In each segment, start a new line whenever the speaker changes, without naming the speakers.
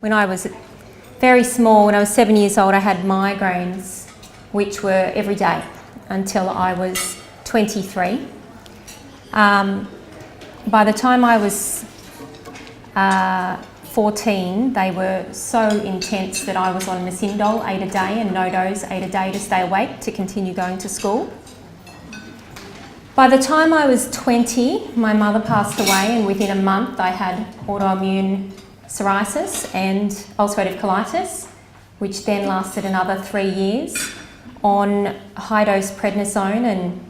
When I was very small, when I was 7 years old, I had migraines, which were every day until I was 23. By the time I was 14, they were so intense that I was on Masindol 8 a day and No-Dose 8 a day to stay awake to continue going to school. By the time I was 20, my mother passed away, and within a month I had autoimmune psoriasis and ulcerative colitis, which then lasted another 3 years on high-dose prednisone and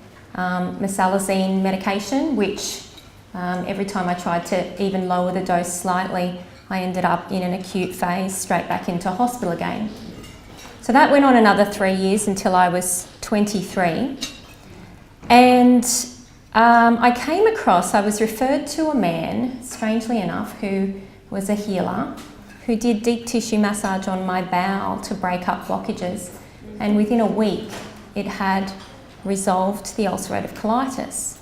mesalazine medication, which every time I tried to even lower the dose slightly, I ended up in an acute phase, straight back into hospital again. So that went on another 3 years until I was 23. And I was referred to a man, strangely enough, who was a healer, who did deep tissue massage on my bowel to break up blockages. And within a week, it had resolved the ulcerative colitis,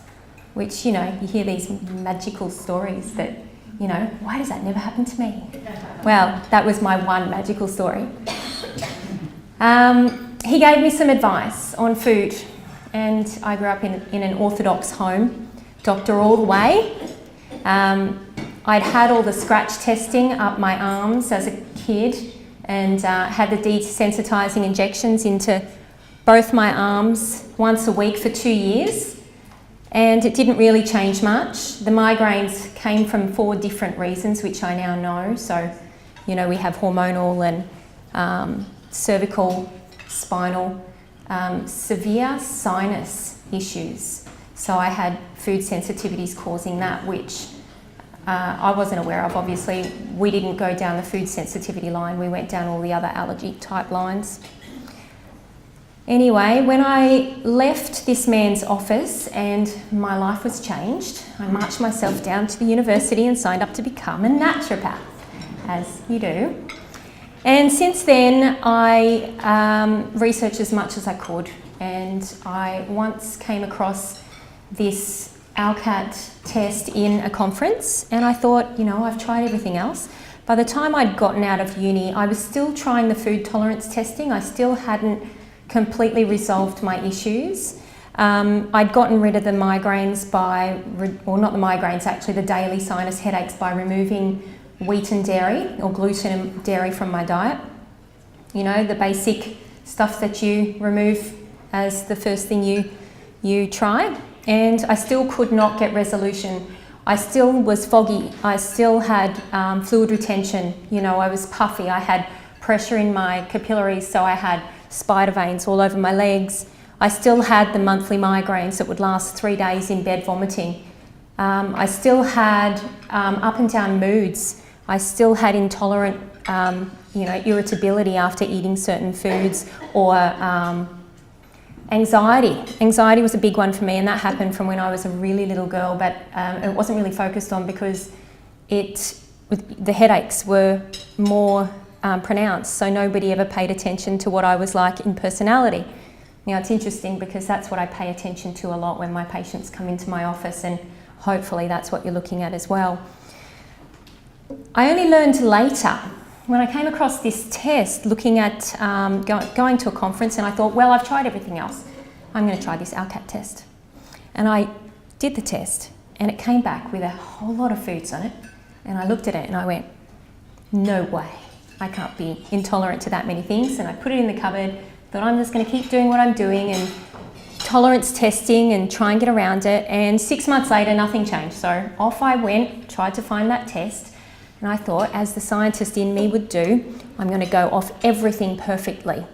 which, you hear these magical stories that, why does that never happen to me? Well, that was my one magical story. He gave me some advice on food, and I grew up in an orthodox home, doctor all the way. I'd had all the scratch testing up my arms as a kid and had the desensitising injections into both my arms once a week for 2 years, and it didn't really change much. The migraines came from 4 different reasons, which I now know. So, we have hormonal and cervical, spinal, severe sinus issues. So I had food sensitivities causing that, which I wasn't aware of. Obviously, we didn't go down the food sensitivity line. We went down all the other allergy type lines. Anyway, when I left this man's office and my life was changed, I marched myself down to the university and signed up to become a naturopath, as you do. And since then, I researched as much as I could, and I once came across this ALCAT test in a conference, and I thought, I've tried everything else. By the time I'd gotten out of uni, I was still trying the food tolerance testing. I still hadn't completely resolved my issues. I'd gotten rid of the migraines not the migraines actually, the daily sinus headaches by removing wheat and dairy or gluten and dairy from my diet. The basic stuff that you remove as the first thing you try. And I still could not get resolution. I still was foggy. I still had fluid retention. I was puffy. I had pressure in my capillaries, so I had spider veins all over my legs. I still had the monthly migraines that would last 3 days in bed vomiting. I still had up and down moods. I still had intolerant, irritability after eating certain foods, or anxiety. Anxiety was a big one for me, and that happened from when I was a really little girl, but it wasn't really focused on because the headaches were more pronounced, so nobody ever paid attention to what I was like in personality. Now, it's interesting because that's what I pay attention to a lot when my patients come into my office, and hopefully that's what you're looking at as well. I only learned later, when I came across this test, looking at going to a conference, and I thought, well, I've tried everything else. I'm going to try this ALCAT test. And I did the test, and it came back with a whole lot of foods on it. And I looked at it and I went, no way, I can't be intolerant to that many things. And I put it in the cupboard, thought I'm just going to keep doing what I'm doing and tolerance testing and try and get around it. And 6 months later, nothing changed. So off I went, tried to find that test. And I thought, as the scientist in me would do, I'm going to go off everything perfectly.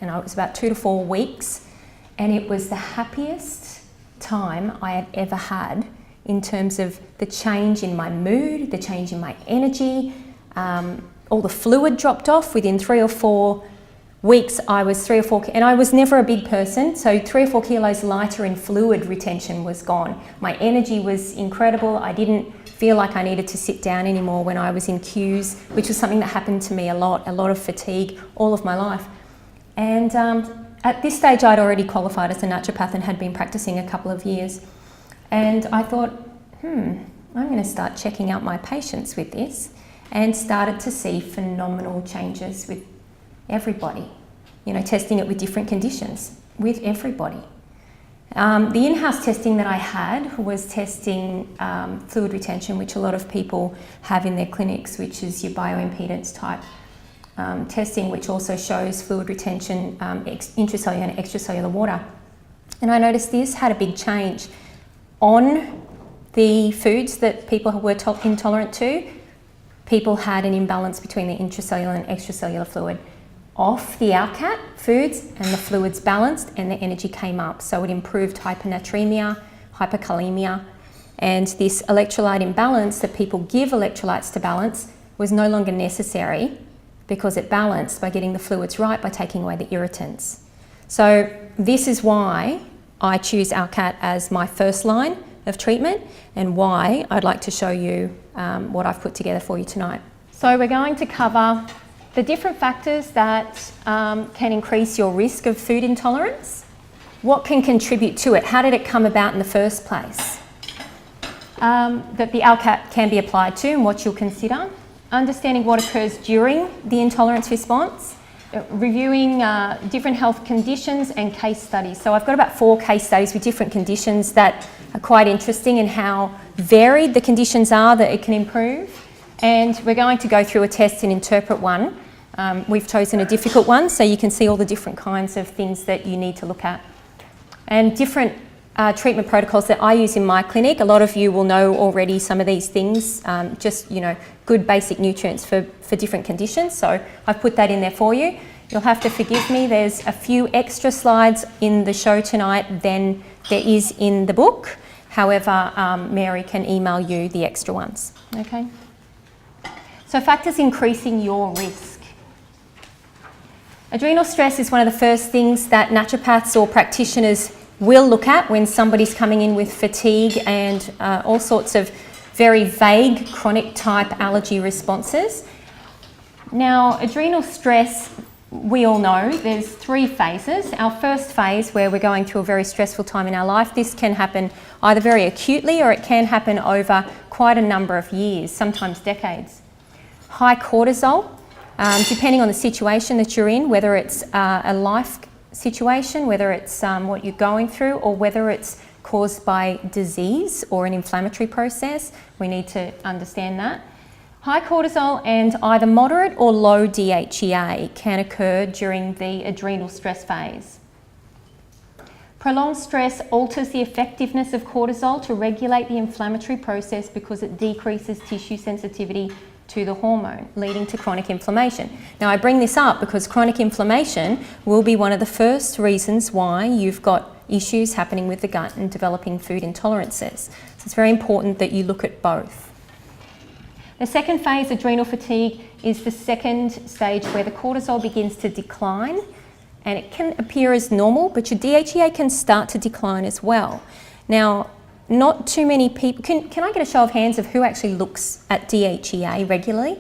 And it was about 2 to 4 weeks. And it was the happiest time I had ever had in terms of the change in my mood, the change in my energy. All the fluid dropped off within 3 or 4 weeks. I was 3 or 4, and I was never a big person, so 3 or 4 kilos lighter in fluid retention was gone. My energy was incredible. I didn't feel like I needed to sit down anymore when I was in queues, which was something that happened to me a lot of fatigue all of my life. And at this stage, I'd already qualified as a naturopath and had been practicing a couple of years. And I thought, I'm going to start checking out my patients with this. and started to see phenomenal changes with everybody. You know, testing it with different conditions with everybody. The in-house testing that I had was testing fluid retention, which a lot of people have in their clinics, which is your bioimpedance type testing, which also shows fluid retention, intracellular and extracellular water. And I noticed this had a big change on the foods that people were intolerant to. People had an imbalance between the intracellular and extracellular fluid. Off the ALCAT foods and the fluids balanced and the energy came up. So it improved hyponatremia, hyperkalemia, and this electrolyte imbalance that people give electrolytes to balance was no longer necessary because it balanced by getting the fluids right by taking away the irritants. So this is why I choose ALCAT as my first line of treatment and why I'd like to show you what I've put together for you tonight. So we're going to cover the different factors that can increase your risk of food intolerance, what can contribute to it, how did it come about in the first place, that the ALCAT can be applied to and what you'll consider, understanding what occurs during the intolerance response, reviewing different health conditions and case studies. So I've got about 4 case studies with different conditions that are quite interesting and how varied the conditions are that it can improve. And we're going to go through a test and interpret one. We've chosen a difficult one so you can see all the different kinds of things that you need to look at. And different treatment protocols that I use in my clinic. A lot of you will know already some of these things, just, you know, good basic nutrients for different conditions. So I've put that in there for you. You'll have to forgive me. There's a few extra slides in the show tonight than there is in the book. However, Mary can email you the extra ones. Okay. So factors increasing your risk. Adrenal stress is one of the first things that naturopaths or practitioners will look at when somebody's coming in with fatigue and all sorts of very vague chronic type allergy responses. Now, adrenal stress, we all know there's 3 phases. Our first phase, where we're going through a very stressful time in our life, this can happen either very acutely or it can happen over quite a number of years, sometimes decades. High cortisol, depending on the situation that you're in, whether it's a life situation, whether it's what you're going through, or whether it's caused by disease or an inflammatory process, we need to understand that. High cortisol and either moderate or low DHEA can occur during the adrenal stress phase. Prolonged stress alters the effectiveness of cortisol to regulate the inflammatory process because it decreases tissue sensitivity to the hormone, leading to chronic inflammation. Now, I bring this up because chronic inflammation will be one of the first reasons why you've got issues happening with the gut and developing food intolerances. So it's very important that you look at both. The second phase, adrenal fatigue, is the second stage where the cortisol begins to decline, and it can appear as normal, but your DHEA can start to decline as well. Now, not too many people, can I get a show of hands of who actually looks at DHEA regularly?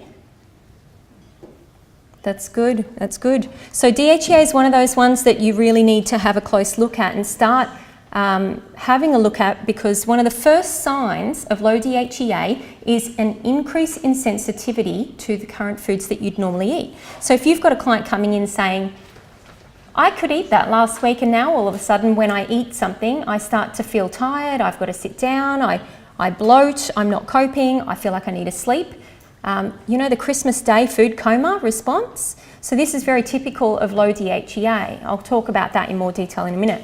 That's good, that's good. So DHEA is one of those ones that you really need to have a close look at and start having a look at, because one of the first signs of low DHEA is an increase in sensitivity to the current foods that you'd normally eat. So if you've got a client coming in saying, I could eat that last week and now all of a sudden when I eat something, I start to feel tired, I've got to sit down, I bloat, I'm not coping, I feel like I need to sleep. You know, the Christmas Day food coma response? So this is very typical of low DHEA. I'll talk about that in more detail in a minute.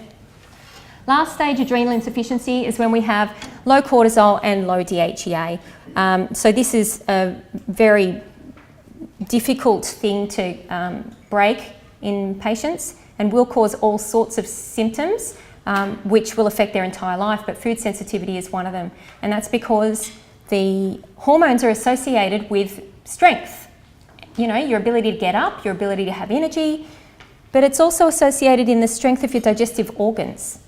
Last stage adrenal insufficiency is when we have low cortisol and low DHEA. So this is a very difficult thing to break in patients and will cause all sorts of symptoms which will affect their entire life, but food sensitivity is one of them. And that's because the hormones are associated with strength. You know, your ability to get up, your ability to have energy, but it's also associated in the strength of your digestive organs.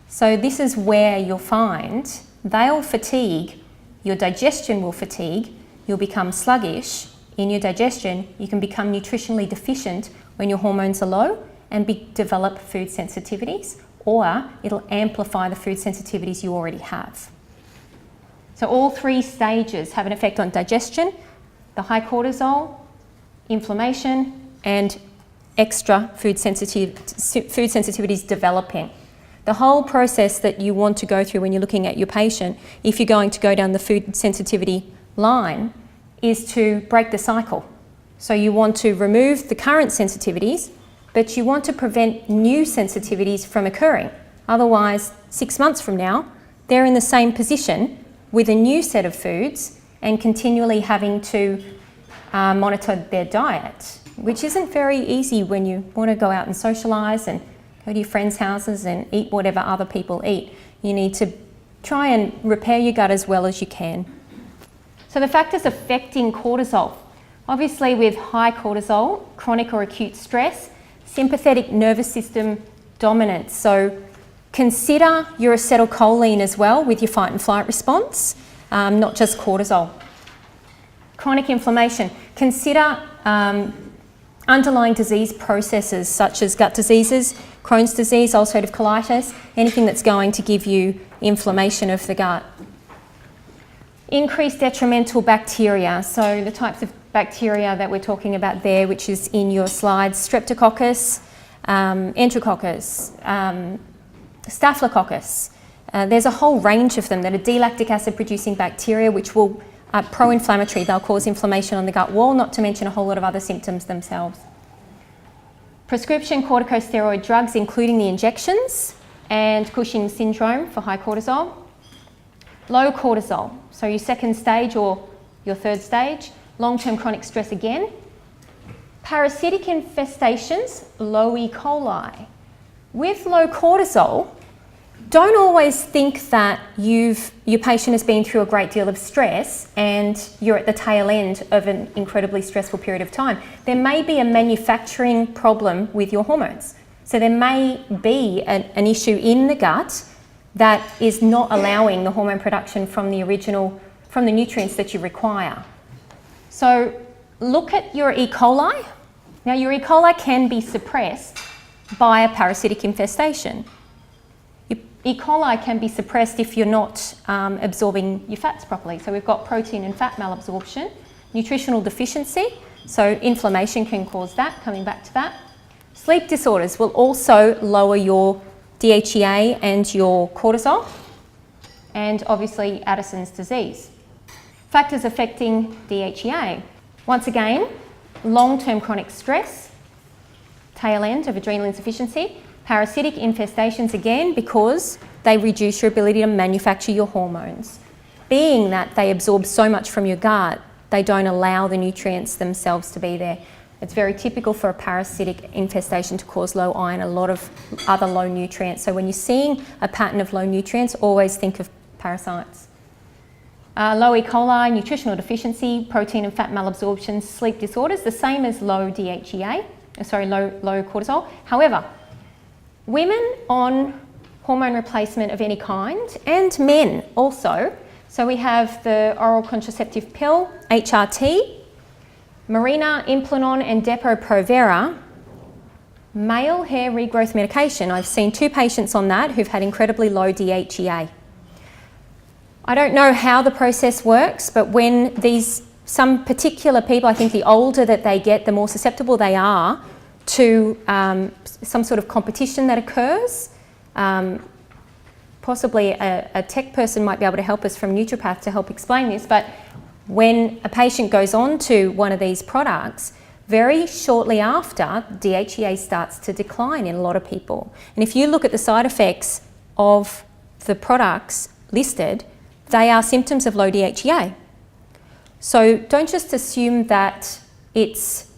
So this is where you'll find they'll fatigue, your digestion will fatigue, you'll become sluggish in your digestion, you can become nutritionally deficient when your hormones are low and develop food sensitivities, or it'll amplify the food sensitivities you already have. So all 3 stages have an effect on digestion, the high cortisol, inflammation, and extra food sensitivities developing. The whole process that you want to go through when you're looking at your patient, if you're going to go down the food sensitivity line, is to break the cycle. So you want to remove the current sensitivities, but you want to prevent new sensitivities from occurring. Otherwise, 6 months from now, they're in the same position with a new set of foods and continually having to monitor their diet, which isn't very easy when you want to go out and socialise and go to your friends' houses and eat whatever other people eat. You need to try and repair your gut as well as you can. So the factors affecting cortisol. Obviously with high cortisol, chronic or acute stress, sympathetic nervous system dominance. So consider your acetylcholine as well with your fight and flight response, not just cortisol. Chronic inflammation. Consider underlying disease processes such as gut diseases, Crohn's disease, ulcerative colitis, anything that's going to give you inflammation of the gut. Increased detrimental bacteria. So the types of bacteria that we're talking about there, which is in your slides, Streptococcus, Enterococcus, Staphylococcus. There's a whole range of them that are D-lactic acid producing bacteria which will pro-inflammatory. They'll cause inflammation on the gut wall, not to mention a whole lot of other symptoms themselves. Prescription corticosteroid drugs, including the injections, and Cushing's syndrome for high cortisol. Low cortisol, so your second stage or your third stage. Long-term chronic stress again. Parasitic infestations, low E. coli. With low cortisol, don't always think that your patient has been through a great deal of stress and you're at the tail end of an incredibly stressful period of time. There may be a manufacturing problem with your hormones. So there may be an issue in the gut that is not allowing the hormone production from the nutrients that you require. So look at your E. coli. Now your E. coli can be suppressed by a parasitic infestation. E. coli can be suppressed if you're not absorbing your fats properly. So we've got protein and fat malabsorption, nutritional deficiency, so inflammation can cause that, coming back to that. Sleep disorders will also lower your DHEA and your cortisol, and obviously Addison's disease. Factors affecting DHEA. Once again, long-term chronic stress, tail end of adrenal insufficiency, parasitic infestations again because they reduce your ability to manufacture your hormones. Being that they absorb so much from your gut, they don't allow the nutrients themselves to be there. It's very typical for a parasitic infestation to cause low iron, a lot of other low nutrients. So when you're seeing a pattern of low nutrients, always think of parasites. Low E. coli, nutritional deficiency, protein and fat malabsorption, sleep disorders, the same as low DHEA, low cortisol. However, women on hormone replacement of any kind, and men also, so we have the oral contraceptive pill, HRT, Mirena, Implanon and Depo-Provera, male hair regrowth medication. I've seen 2 patients on that who've had incredibly low DHEA. I don't know how the process works, but when some particular people, I think the older that they get, the more susceptible they are to some sort of competition that occurs. Possibly a tech person might be able to help us from Nutripath to help explain this, but when a patient goes on to one of these products, very shortly after, DHEA starts to decline in a lot of people. And if you look at the side effects of the products listed, they are symptoms of low DHEA. So don't just assume that it's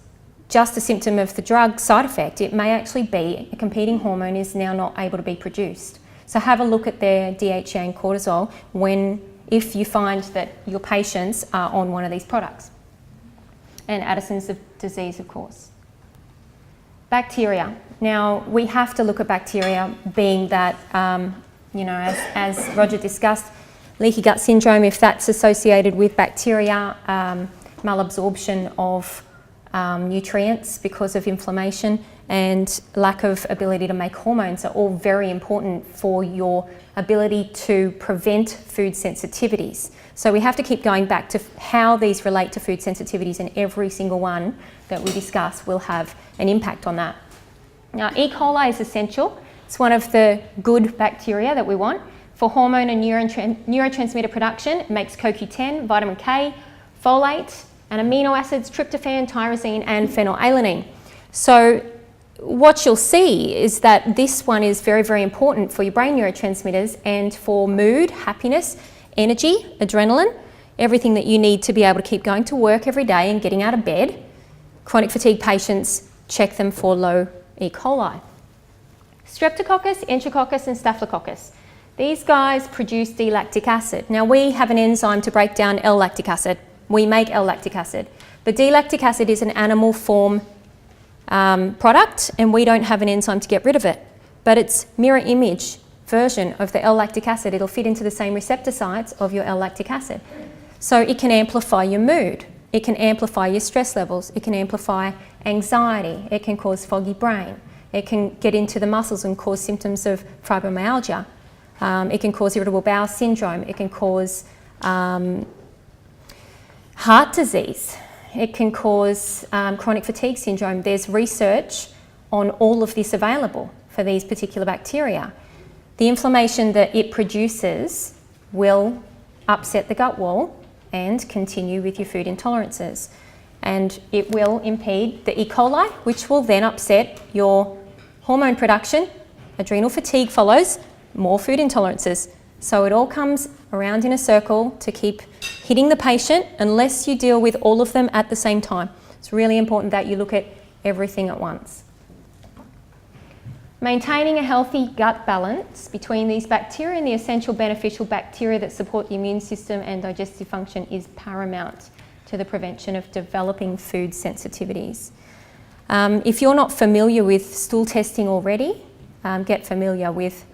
just a symptom of the drug side effect. It may actually be a competing hormone is now not able to be produced. So have a look at their DHEA and cortisol if you find that your patients are on one of these products. And Addison's disease, of course. Bacteria. Now, we have to look at bacteria being that, as Roger discussed, leaky gut syndrome, if that's associated with bacteria, malabsorption of nutrients because of inflammation, and lack of ability to make hormones are all very important for your ability to prevent food sensitivities. So we have to keep going back to how these relate to food sensitivities, and every single one that we discuss will have an impact on that. Now, E. coli is essential. It's one of the good bacteria that we want for hormone and neurotransmitter production. It makes CoQ10, vitamin K, folate, and amino acids, tryptophan, tyrosine, and phenylalanine. So what you'll see is that this one is very, very important for your brain neurotransmitters and for mood, happiness, energy, adrenaline, everything that you need to be able to keep going to work every day and getting out of bed. Chronic fatigue patients, check them for low E. coli. Streptococcus, Enterococcus, and Staphylococcus. These guys produce D-lactic acid. Now, we have an enzyme to break down L-lactic acid. We make L-lactic acid. The D-lactic acid is an animal form product, and we don't have an enzyme to get rid of it. But it's mirror image version of the L-lactic acid. It'll fit into the same receptor sites of your L-lactic acid. So it can amplify your mood. It can amplify your stress levels. It can amplify anxiety. It can cause foggy brain. It can get into the muscles and cause symptoms of fibromyalgia. It can cause irritable bowel syndrome. It can cause heart disease. It can cause chronic fatigue syndrome. There's research on all of this available for these particular bacteria. The inflammation that it produces will upset the gut wall and continue with your food intolerances. And it will impede the E. coli, which will then upset your hormone production. Adrenal fatigue follows, more food intolerances. So it all comes around in a circle to keep hitting the patient unless you deal with all of them at the same time. It's really important that you look at everything at once. Maintaining a healthy gut balance between these bacteria and the essential beneficial bacteria that support the immune system and digestive function is paramount to the prevention of developing food sensitivities. If you're not familiar with stool testing already, get familiar with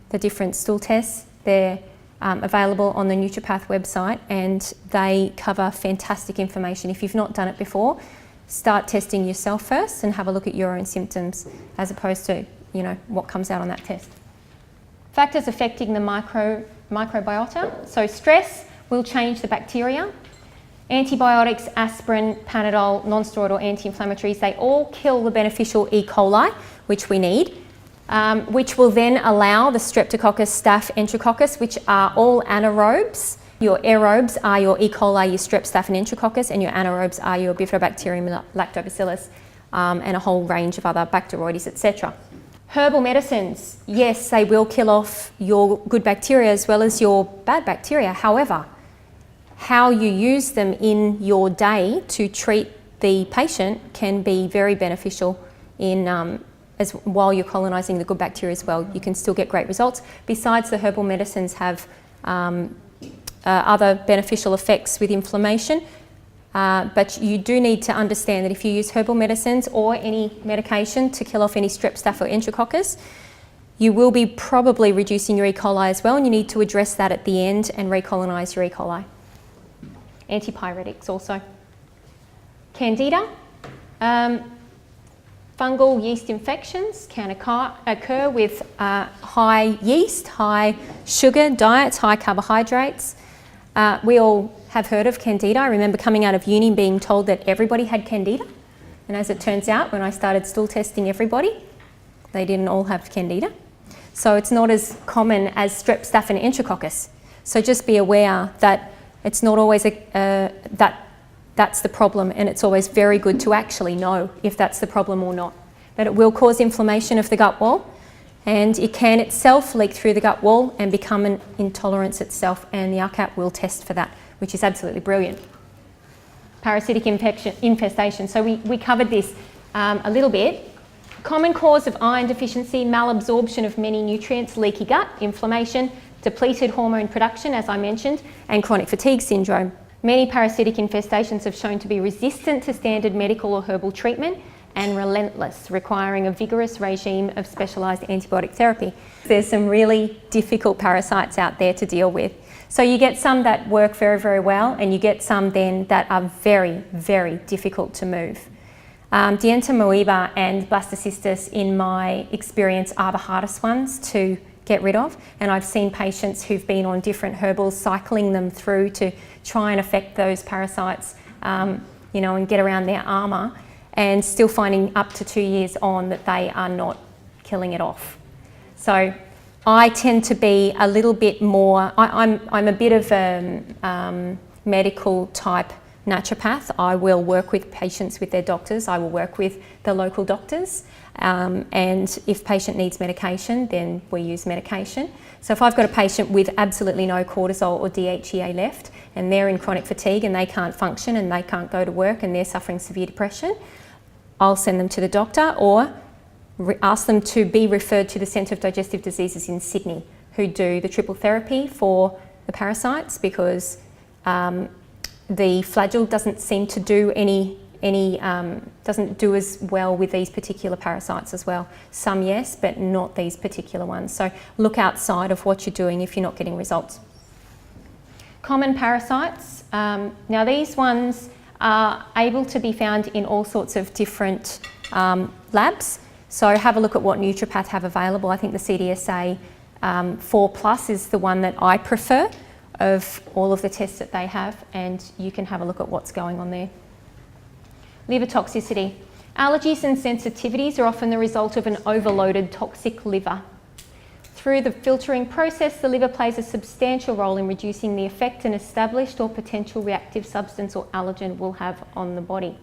the different stool tests. They're available on the Nutripath website, and they cover fantastic information. If you've not done it before, start testing yourself first and have a look at your own symptoms as opposed to what comes out on that test. Factors affecting the microbiota. So stress will change the bacteria. Antibiotics, aspirin, Panadol, non-steroidal anti-inflammatories, they all kill the beneficial E. coli, which we need, which will then allow the Streptococcus, Staph, Enterococcus, which are all anaerobes. Your aerobes are your E. coli, your Strep, Staph, and Enterococcus, and your anaerobes are your Bifidobacterium, Lactobacillus, and a whole range of other Bacteroides, etc. Herbal medicines, yes, they will kill off your good bacteria as well as your bad bacteria. However, how you use them in your day to treat the patient can be very beneficial while you're colonising the good bacteria as well. You can still get great results. Besides, the herbal medicines have other beneficial effects with inflammation. But you do need to understand that if you use herbal medicines or any medication to kill off any Strep, Staph, or Enterococcus, you will be probably reducing your E. coli as well, and you need to address that at the end and recolonise your E. coli. Antipyretics also. Candida. Fungal yeast infections can occur with high yeast, high sugar diets, high carbohydrates. We all have heard of Candida. I remember coming out of uni being told that everybody had Candida. And as it turns out, when I started stool testing everybody, they didn't all have Candida. So it's not as common as Strep, Staph, and Enterococcus. So just be aware that it's not always that's the problem, and it's always very good to actually know if that's the problem or not. But it will cause inflammation of the gut wall, and it can itself leak through the gut wall and become an intolerance itself, and the RCAP will test for that, which is absolutely brilliant. Parasitic infestation. So we covered this a little bit. Common cause of iron deficiency, malabsorption of many nutrients, leaky gut, inflammation, depleted hormone production, as I mentioned, and chronic fatigue syndrome. Many parasitic infestations have shown to be resistant to standard medical or herbal treatment and relentless, requiring a vigorous regime of specialised antibiotic therapy. There's some really difficult parasites out there to deal with. So you get some that work very, very well, and you get some then that are very, very difficult to move. Dientomoeba and blastocystis, in my experience, are the hardest ones to get rid of, and I've seen patients who've been on different herbals cycling them through to try and affect those parasites, you know, and get around their armour, and still finding up to 2 years on that they are not killing it off. So I tend to be a little bit more, I'm a bit of a medical type naturopath. I will work with patients with their doctors. I will work with the local doctors. And if patient needs medication, then we use medication. So if I've got a patient with absolutely no cortisol or DHEA left, and they're in chronic fatigue and they can't function and they can't go to work and they're suffering severe depression, I'll send them to the doctor or ask them to be referred to the Centre of Digestive Diseases in Sydney, who do the triple therapy for the parasites, because the flagell doesn't seem to do doesn't do as well with these particular parasites as well. Some yes, but not these particular ones. So look outside of what you're doing if you're not getting results. Common parasites. Now these ones are able to be found in all sorts of different labs. So have a look at what Nutripath have available. I think the CDSA 4+ is the one that I prefer of all of the tests that they have, and you can have a look at what's going on there. Liver toxicity. Allergies and sensitivities are often the result of an overloaded toxic liver. Through the filtering process, the liver plays a substantial role in reducing the effect an established or potential reactive substance or allergen will have on the body.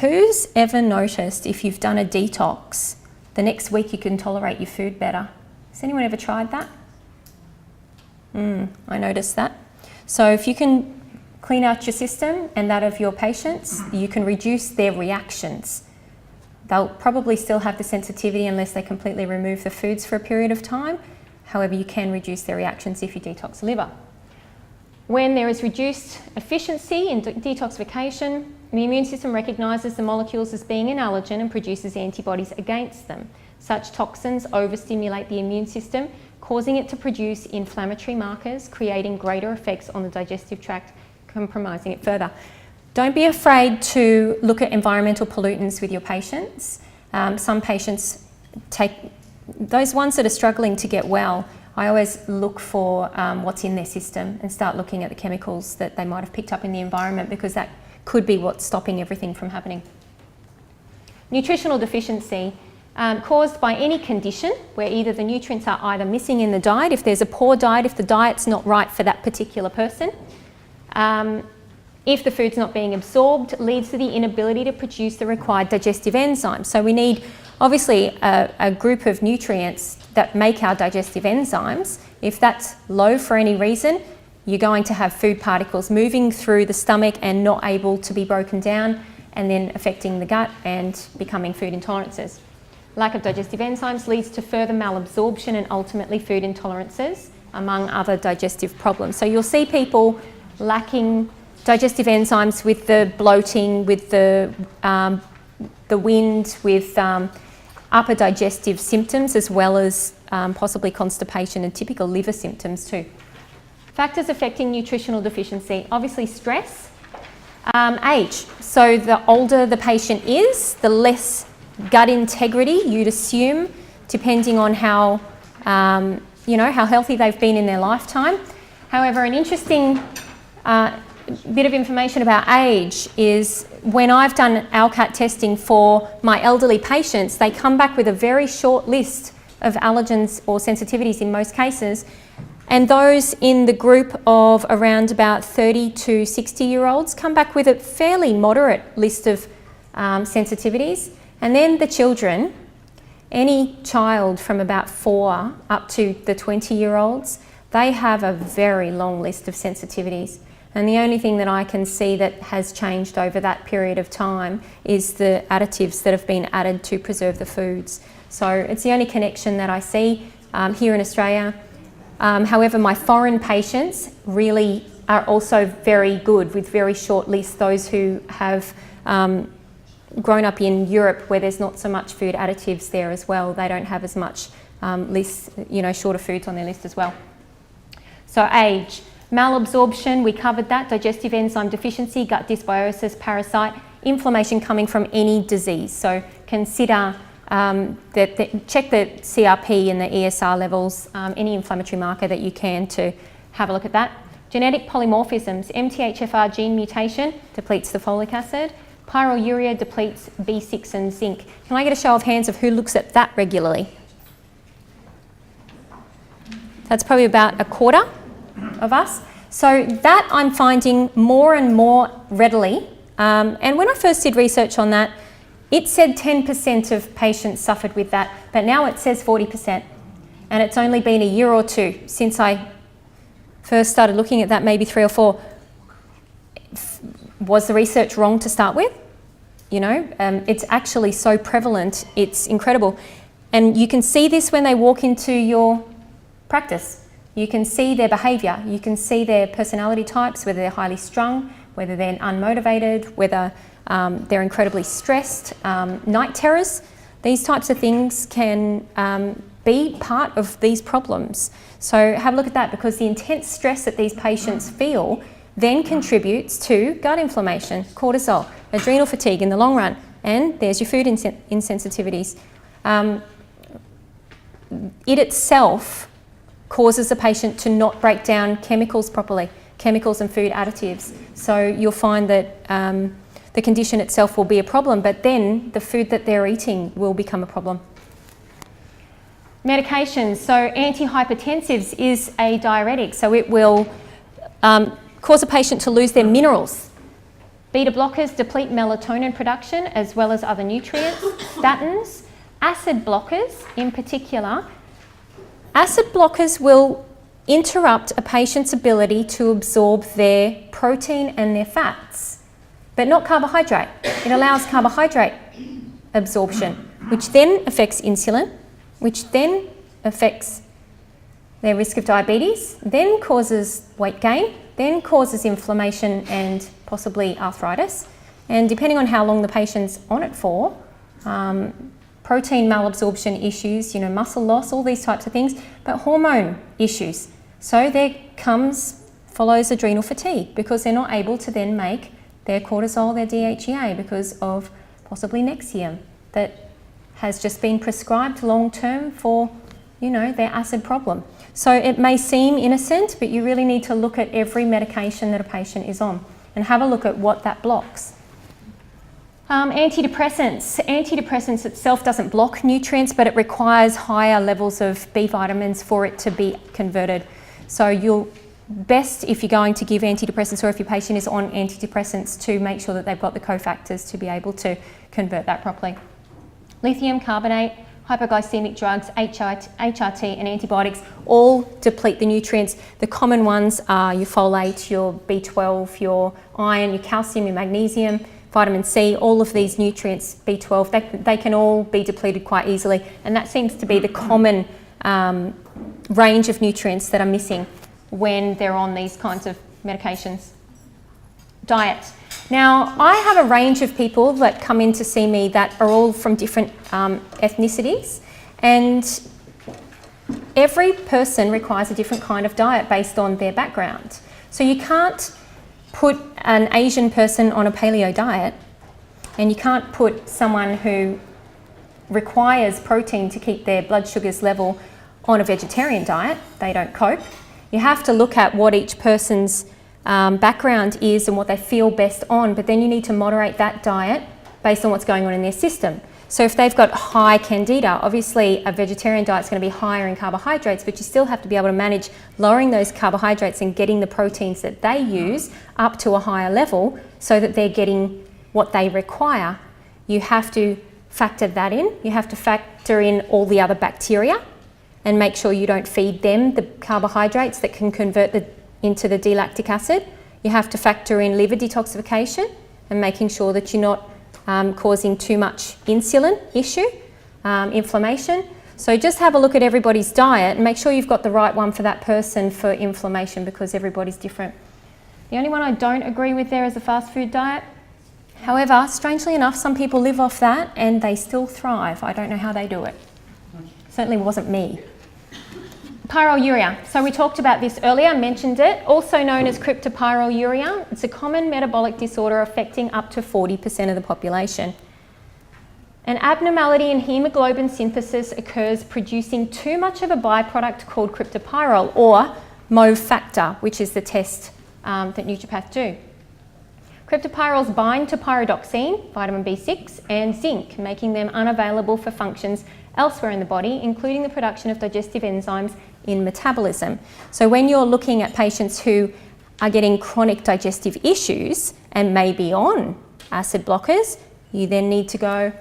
Who's ever noticed if you've done a detox, the next week you can tolerate your food better? Has anyone ever tried that? I noticed that. So if you can clean out your system and that of your patients, you can reduce their reactions. They'll probably still have the sensitivity unless they completely remove the foods for a period of time. However, you can reduce their reactions if you detox the liver. When there is reduced efficiency in detoxification, the immune system recognises the molecules as being an allergen and produces antibodies against them. Such toxins overstimulate the immune system, causing it to produce inflammatory markers, creating greater effects on the digestive tract, compromising it further. Don't be afraid to look at environmental pollutants with your patients. Some patients take, those ones that are struggling to get well, I always look for what's in their system and start looking at the chemicals that they might have picked up in the environment, because that could be what's stopping everything from happening. Nutritional deficiency. Caused by any condition where either the nutrients are either missing in the diet, if there's a poor diet, if the diet's not right for that particular person, if the food's not being absorbed, leads to the inability to produce the required digestive enzymes. So we need obviously a group of nutrients that make our digestive enzymes. If that's low for any reason, you're going to have food particles moving through the stomach and not able to be broken down, and then affecting the gut and becoming food intolerances. Lack of digestive enzymes leads to further malabsorption and ultimately food intolerances, among other digestive problems. So you'll see people lacking digestive enzymes with the bloating, with the wind, with upper digestive symptoms, as well as possibly constipation and typical liver symptoms too. Factors affecting nutritional deficiency. Obviously stress, age. So the older the patient is, the less gut integrity you'd assume, depending on how how healthy they've been in their lifetime. However, an interesting bit of information about age is when I've done ALCAT testing for my elderly patients, they come back with a very short list of allergens or sensitivities in most cases, and those in the group of around about 30 to 60-year-olds come back with a fairly moderate list of sensitivities. And then the children, any child from about 4 up to the 20-year-olds, they have a very long list of sensitivities. And the only thing that I can see that has changed over that period of time is the additives that have been added to preserve the foods. So it's the only connection that I see here in Australia. However, my foreign patients really are also very good with very short lists. Those who have grown up in Europe, where there's not so much food additives there as well, they don't have as much lists, shorter foods on their list as well. So age, malabsorption, we covered that, digestive enzyme deficiency, gut dysbiosis, parasite, inflammation coming from any disease. So consider check the CRP and the ESR levels, any inflammatory marker that you can, to have a look at that. Genetic polymorphisms, MTHFR gene mutation depletes the folic acid. Pyruria depletes B6 and zinc. Can I get a show of hands of who looks at that regularly? That's probably about a quarter of us. So that I'm finding more and more readily. And when I first did research on that, it said 10% of patients suffered with that, but now it says 40%. And it's only been a year or two since I first started looking at that, maybe 3 or 4. Was the research wrong to start with? You know, it's actually so prevalent, it's incredible. And you can see this when they walk into your practice. You can see their behaviour, you can see their personality types, whether they're highly strung, whether they're unmotivated, whether they're incredibly stressed, night terrors. These types of things can be part of these problems. So have a look at that, because the intense stress that these patients feel then contributes to gut inflammation, cortisol, adrenal fatigue in the long run, and there's your food insensitivities. It itself causes the patient to not break down chemicals properly, chemicals and food additives. So you'll find that the condition itself will be a problem, but then the food that they're eating will become a problem. Medications, so antihypertensives is a diuretic, so it will cause a patient to lose their minerals. Beta blockers deplete melatonin production as well as other nutrients. Statins, acid blockers in particular. Acid blockers will interrupt a patient's ability to absorb their protein and their fats, but not carbohydrate. It allows carbohydrate absorption, which then affects insulin, which then affects their risk of diabetes, then causes weight gain, then causes inflammation and possibly arthritis. And depending on how long the patient's on it for, protein malabsorption issues, you know, muscle loss, all these types of things, but hormone issues. So there follows adrenal fatigue, because they're not able to then make their cortisol, their DHEA, because of possibly Nexium that has just been prescribed long term for, you know, their acid problem. So it may seem innocent, but you really need to look at every medication that a patient is on and have a look at what that blocks. Antidepressants. Antidepressants itself doesn't block nutrients, but it requires higher levels of B vitamins for it to be converted. So you'll best, if you're going to give antidepressants or if your patient is on antidepressants, to make sure that they've got the cofactors to be able to convert that properly. Lithium carbonate, hypoglycemic drugs, HRT and antibiotics all deplete the nutrients. The common ones are your folate, your B12, your iron, your calcium, your magnesium, vitamin C, all of these nutrients, B12, they can all be depleted quite easily, and that seems to be the common range of nutrients that are missing when they're on these kinds of medications. Diet. Now, I have a range of people that come in to see me that are all from different ethnicities, and every person requires a different kind of diet based on their background. So you can't put an Asian person on a paleo diet, and you can't put someone who requires protein to keep their blood sugars level on a vegetarian diet. They don't cope. You have to look at what each person's background is and what they feel best on, but then you need to moderate that diet based on what's going on in their system. So if they've got high candida, obviously a vegetarian diet is going to be higher in carbohydrates, but you still have to be able to manage lowering those carbohydrates and getting the proteins that they use up to a higher level so that they're getting what they require. You have to factor that in. You have to factor in all the other bacteria and make sure you don't feed them the carbohydrates that can convert into the D-lactic acid. You have to factor in liver detoxification and making sure that you're not causing too much insulin issue, inflammation. So just have a look at everybody's diet and make sure you've got the right one for that person for inflammation, because everybody's different. The only one I don't agree with there is the fast food diet. However, strangely enough, some people live off that and they still thrive. I don't know how they do it. Certainly wasn't me. Pyroluria. So we talked about this earlier, mentioned it, also known as cryptopyroluria. It's a common metabolic disorder affecting up to 40% of the population. An abnormality in hemoglobin synthesis occurs producing too much of a byproduct called cryptopyrrole, or Mauve factor, which is the test that Nutripath do. Cryptopyrroles bind to pyridoxine, vitamin B6, and zinc, making them unavailable for functions elsewhere in the body, including the production of digestive enzymes in metabolism. So when you're looking at patients who are getting chronic digestive issues and may be on acid blockers, you then need to go,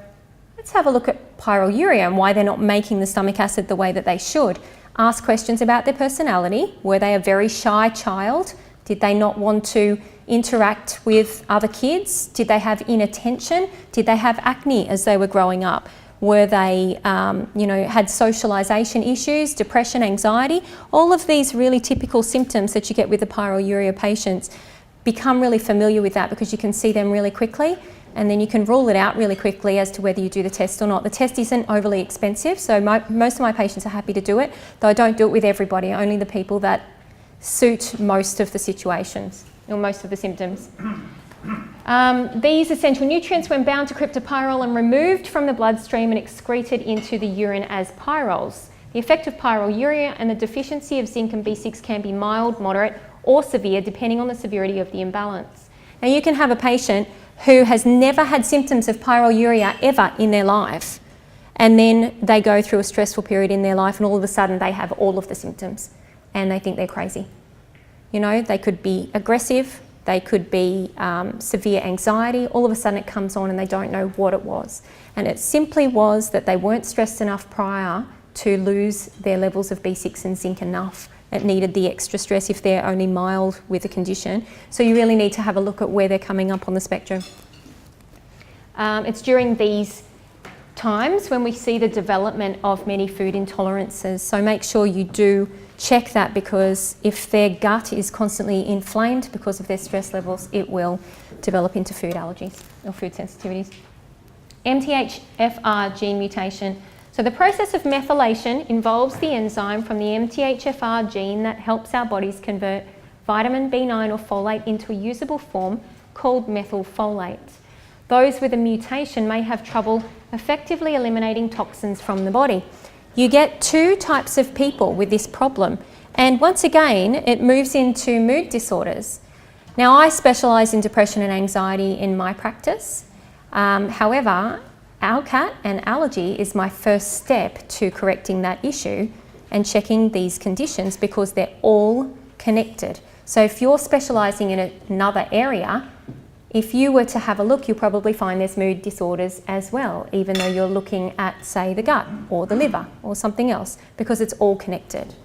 let's have a look at pyroluria and why they're not making the stomach acid the way that they should. Ask questions about their personality. Were they a very shy child? Did they not want to interact with other kids? Did they have inattention? Did they have acne as they were growing up? Were they, had socialisation issues, depression, anxiety? All of these really typical symptoms that you get with the pyroluria patients, become really familiar with that because you can see them really quickly, and then you can rule it out really quickly as to whether you do the test or not. The test isn't overly expensive, so most of my patients are happy to do it, though I don't do it with everybody, only the people that suit most of the situations or most of the symptoms. These essential nutrients, when bound to cryptopyrrole and removed from the bloodstream and excreted into the urine as pyrroles. The effect of pyroluria and the deficiency of zinc and B6 can be mild, moderate, or severe, depending on the severity of the imbalance. Now, you can have a patient who has never had symptoms of pyroluria ever in their life, and then they go through a stressful period in their life and all of a sudden they have all of the symptoms and they think they're crazy. You know, they could be aggressive, they could be severe anxiety. All of a sudden it comes on and they don't know what it was. And it simply was that they weren't stressed enough prior to lose their levels of B6 and zinc enough. It needed the extra stress if they're only mild with the condition. So you really need to have a look at where they're coming up on the spectrum. It's during these times when we see the development of many food intolerances. So make sure you do check that, because if their gut is constantly inflamed because of their stress levels, it will develop into food allergies or food sensitivities. MTHFR gene mutation. So the process of methylation involves the enzyme from the MTHFR gene that helps our bodies convert vitamin B9 or folate into a usable form called methylfolate. Those with a mutation may have trouble effectively eliminating toxins from the body. You get two types of people with this problem, and once again it moves into mood disorders. Now, I specialise in depression and anxiety in my practice. However, ALCAT and Allergy is my first step to correcting that issue and checking these conditions, because they're all connected. So if you're specialising in another area, if you were to have a look, you'll probably find there's mood disorders as well, even though you're looking at, say, the gut or the liver or something else, because it's all connected.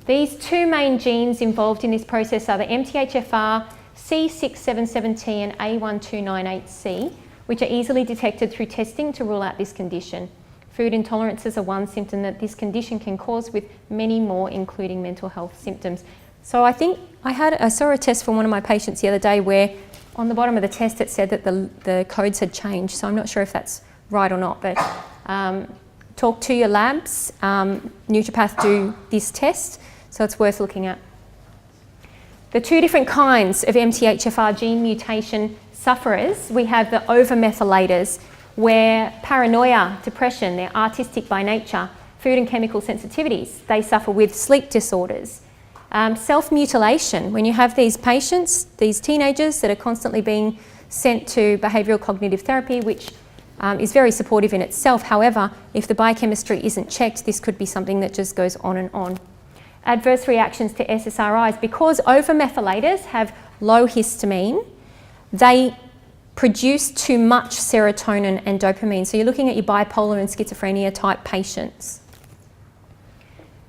These two main genes involved in this process are the MTHFR C677T and A1298C, which are easily detected through testing to rule out this condition. Food intolerances are one symptom that this condition can cause, with many more, including mental health symptoms. So I think I saw a test for one of my patients the other day where on the bottom of the test it said that the codes had changed, so I'm not sure if that's right or not, but talk to your labs. Nutripath do this test, so it's worth looking at. The two different kinds of MTHFR gene mutation sufferers, we have the overmethylators, where paranoia, depression, they're artistic by nature, food and chemical sensitivities, they suffer with sleep disorders. Self-mutilation, when you have these patients, these teenagers that are constantly being sent to behavioural cognitive therapy, which is very supportive in itself. However, if the biochemistry isn't checked, this could be something that just goes on and on. Adverse reactions to SSRIs, because overmethylators have low histamine, they produce too much serotonin and dopamine. So you're looking at your bipolar and schizophrenia type patients.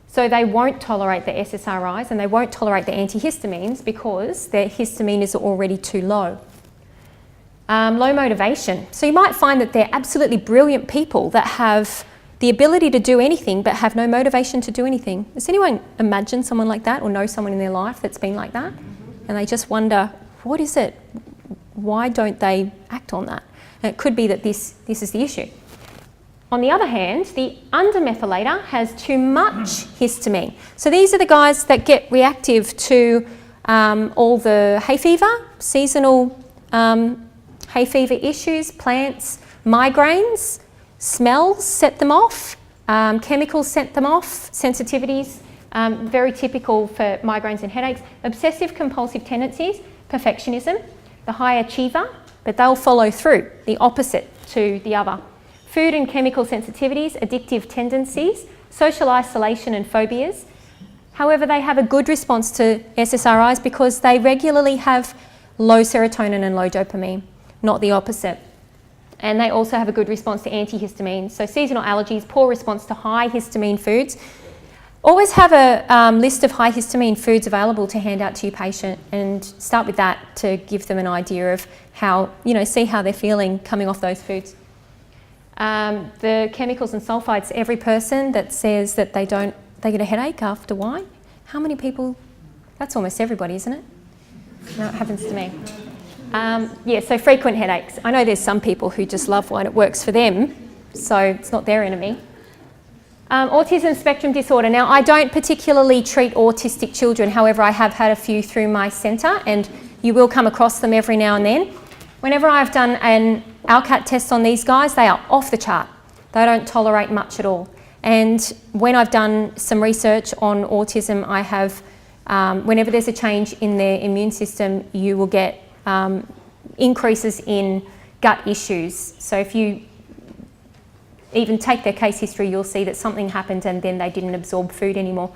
So they won't tolerate the SSRIs and they won't tolerate the antihistamines because their histamine is already too low. Low motivation. So you might find that they're absolutely brilliant people that have the ability to do anything but have no motivation to do anything. Does anyone imagine someone like that or know someone in their life that's been like that? And they just wonder, what is it? Why don't they act on that? And it could be that this is the issue. On the other hand, the undermethylator has too much histamine. So these are the guys that get reactive to all the hay fever, seasonal hay fever issues, plants, migraines, smells set them off, chemicals set them off, sensitivities, very typical for migraines and headaches, obsessive compulsive tendencies, perfectionism, the high achiever, but they'll follow through, the opposite to the other. Food and chemical sensitivities, addictive tendencies, social isolation and phobias. However, they have a good response to SSRIs because they regularly have low serotonin and low dopamine, not the opposite. And they also have a good response to antihistamines. So seasonal allergies, poor response to high histamine foods. Always have a list of high histamine foods available to hand out to your patient and start with that to give them an idea of how, see how they're feeling coming off those foods. The chemicals and sulfides, every person that says that they get a headache after wine, how many people? That's almost everybody, isn't it? No, it happens to me. So frequent headaches. I know there's some people who just love wine, it works for them, so it's not their enemy. Autism spectrum disorder. Now, I don't particularly treat autistic children, however, I have had a few through my centre, and you will come across them every now and then. Whenever I've done an ALCAT test on these guys, they are off the chart. They don't tolerate much at all. And when I've done some research on autism, I have, whenever there's a change in their immune system, you will get increases in gut issues. So if you even take their case history, you'll see that something happened and then they didn't absorb food anymore.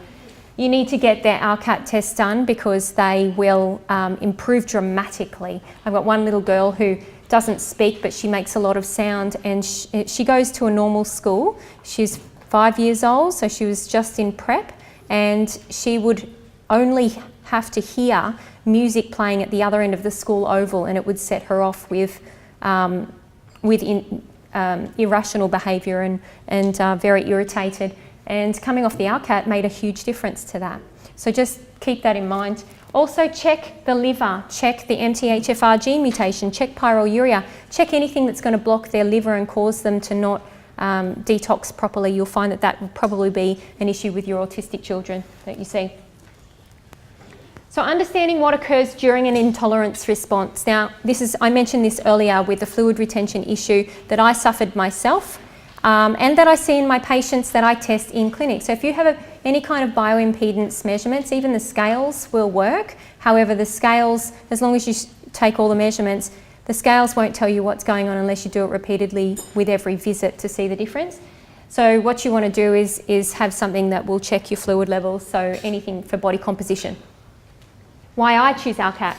You need to get their ALCAT test done because they will improve dramatically. I've got one little girl who doesn't speak, but she makes a lot of sound, and she goes to a normal school. She's 5 years old, so she was just in prep, and she would only have to hear music playing at the other end of the school oval, and it would set her off with irrational behaviour and very irritated. And coming off the ALCAT made a huge difference to that. So just keep that in mind. Also check the liver, check the MTHFR gene mutation, check pyroluria, check anything that's going to block their liver and cause them to not detox properly. You'll find that that will probably be an issue with your autistic children that you see. So understanding what occurs during an intolerance response. Now, I mentioned this earlier with the fluid retention issue that I suffered myself and that I see in my patients that I test in clinic. So if you have any kind of bioimpedance measurements, even the scales will work. However, the scales, as long as you take all the measurements, the scales won't tell you what's going on unless you do it repeatedly with every visit to see the difference. So what you want to do is have something that will check your fluid levels, so anything for body composition. Why I choose ALCAT.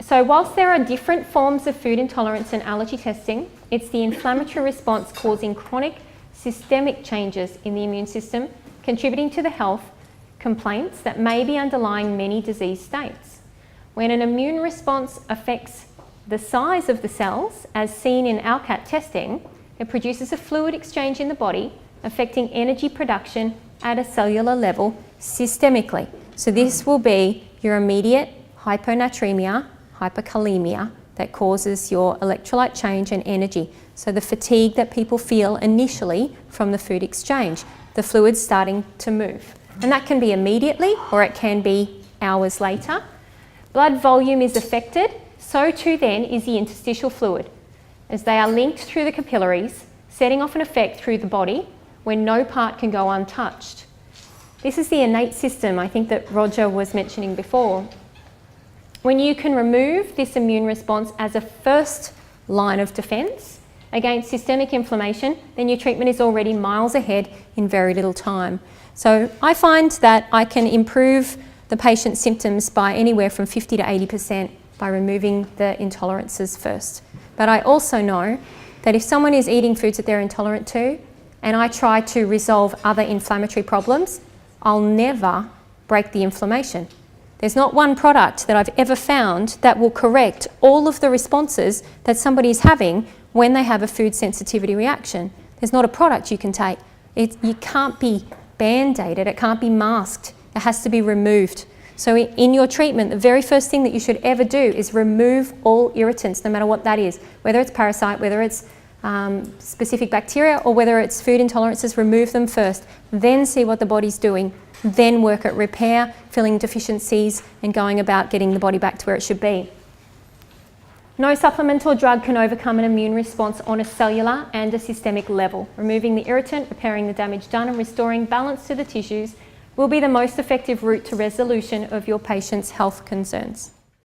So whilst there are different forms of food intolerance and allergy testing, it's the inflammatory response causing chronic systemic changes in the immune system, contributing to the health complaints that may be underlying many disease states. When an immune response affects the size of the cells, as seen in ALCAT testing, it produces a fluid exchange in the body, affecting energy production at a cellular level systemically. So this will be your immediate hyponatremia, hyperkalemia that causes your electrolyte change and energy. So the fatigue that people feel initially from the food exchange, the fluid's starting to move. And that can be immediately or it can be hours later. Blood volume is affected, so too then is the interstitial fluid, as they are linked through the capillaries, setting off an effect through the body when no part can go untouched. This is the innate system I think that Roger was mentioning before. When you can remove this immune response as a first line of defence against systemic inflammation, then your treatment is already miles ahead in very little time. So I find that I can improve the patient's symptoms by anywhere from 50 to 80% by removing the intolerances first. But I also know that if someone is eating foods that they're intolerant to, and I try to resolve other inflammatory problems, I'll never break the inflammation. There's not one product that I've ever found that will correct all of the responses that somebody is having when they have a food sensitivity reaction. There's not a product you can take. You can't be band-aided, it can't be masked, it has to be removed. So in your treatment, the very first thing that you should ever do is remove all irritants, no matter what that is, whether it's parasite, whether it's specific bacteria, or whether it's food intolerances, remove them first, then see what the body's doing, then work at repair, filling deficiencies and going about getting the body back to where it should be. No supplement or drug can overcome an immune response on a cellular and a systemic level. Removing the irritant, repairing the damage done and restoring balance to the tissues will be the most effective route to resolution of your patient's health concerns.